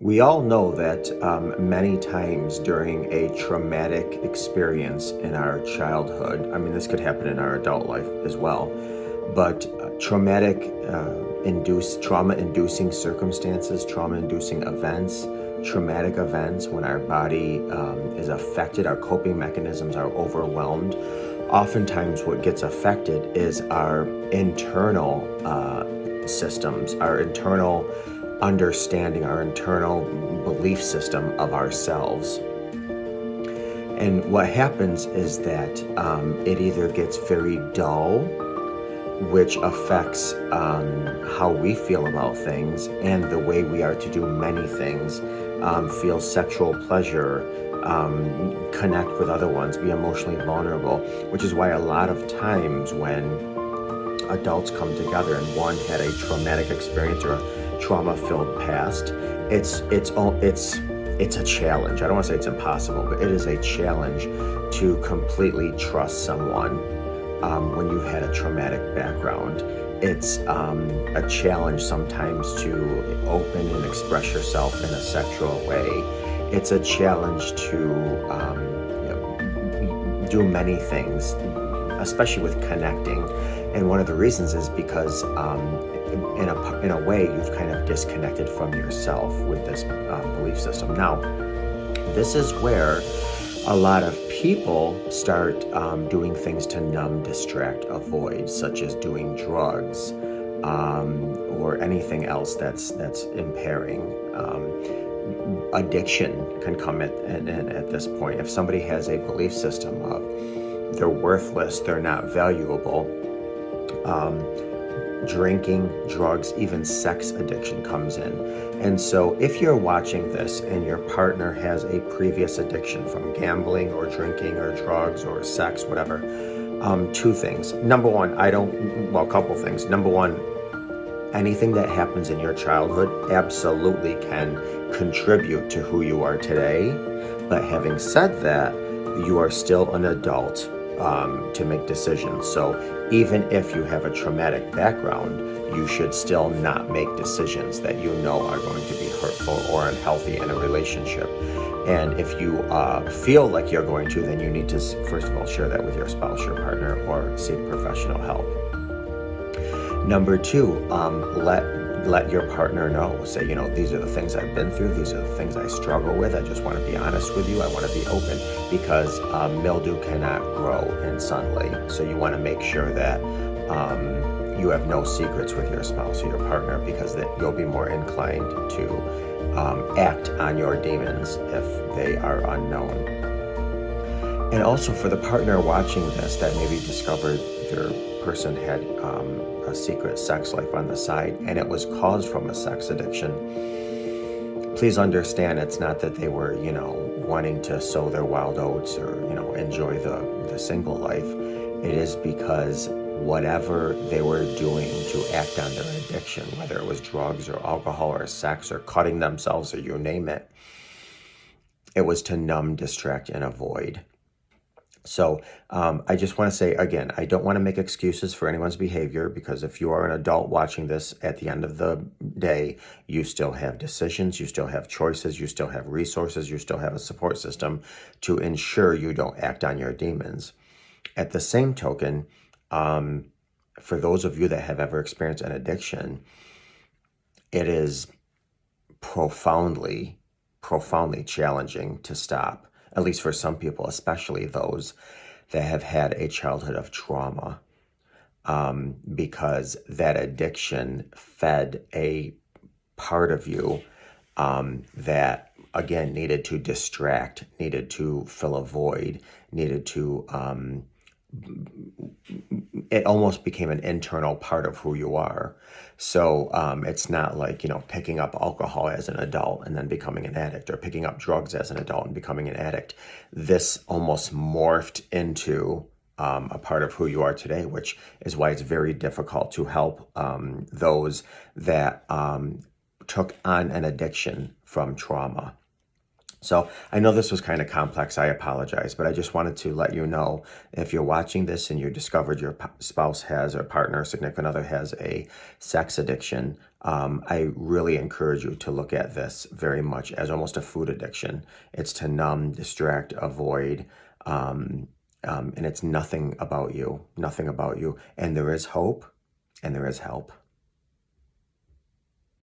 We all know that many times during a traumatic experience in our childhood, I mean, this could happen in our adult life as well, but trauma-inducing circumstances, trauma-inducing events, traumatic events, when our body is affected, our coping mechanisms are overwhelmed. Oftentimes, what gets affected is our internal systems, our internal understanding, our internal belief system of ourselves. And what happens is that it either gets very dull, which affects how we feel about things and the way we are to do many things, feel sexual pleasure, connect with other ones, be emotionally vulnerable, which is why a lot of times when adults come together and one had a traumatic experience or a trauma-filled past, it's a challenge. I don't want to say it's impossible, but it is a challenge to completely trust someone when you've had a traumatic background. It's a challenge sometimes to open and express yourself in a sexual way. It's a challenge to do many things, especially with connecting. And one of the reasons is because in a way you've kind of disconnected from yourself with this belief system. Now, this is where a lot of people start doing things to numb, distract, avoid, such as doing drugs or anything else that's impairing. Addiction can come at this point. If somebody has a belief system of they're worthless, they're not valuable, drinking, drugs, even sex addiction comes in. And so if you're watching this and your partner has a previous addiction from gambling or drinking or drugs or sex, whatever, two things. Number one, a couple things. Number one, anything that happens in your childhood absolutely can contribute to who you are today. But having said that, you are still an adult to make decisions. So even if you have a traumatic background, you should still not make decisions that you know are going to be hurtful or unhealthy in a relationship. And if you feel like you're going to, then you need to, first of all, share that with your spouse, your partner, or seek professional help. Number two, let your partner know. Say, these are the things I've been through. These are the things I struggle with. I just want to be honest with you. I want to be open because mildew cannot grow in sunlight. So you want to make sure that you have no secrets with your spouse or your partner, because that you'll be more inclined to act on your demons if they are unknown. And also for the partner watching this that maybe discovered their person had a secret sex life on the side and it was caused from a sex addiction, please understand it's not that they were, wanting to sow their wild oats or, enjoy the single life. It is because whatever they were doing to act on their addiction, whether it was drugs or alcohol or sex or cutting themselves or you name it, it was to numb, distract, and avoid. So I just want to say, again, I don't want to make excuses for anyone's behavior, because if you are an adult watching this, at the end of the day, you still have decisions, you still have choices, you still have resources, you still have a support system to ensure you don't act on your demons. At the same token, for those of you that have ever experienced an addiction, it is profoundly challenging to stop. At least for some people, especially those that have had a childhood of trauma, because that addiction fed a part of you that, again, needed to distract, needed to fill a void, needed to, it almost became an internal part of who you are. So it's not like, picking up alcohol as an adult and then becoming an addict, or picking up drugs as an adult and becoming an addict. This almost morphed into a part of who you are today, which is why it's very difficult to help those that took on an addiction from trauma. So I know this was kind of complex. I apologize, but I just wanted to let you know, if you're watching this and you discovered your spouse has, or partner, significant other has a sex addiction, I really encourage you to look at this very much as almost a food addiction. It's to numb, distract, avoid, and it's nothing about you, nothing about you. And there is hope and there is help.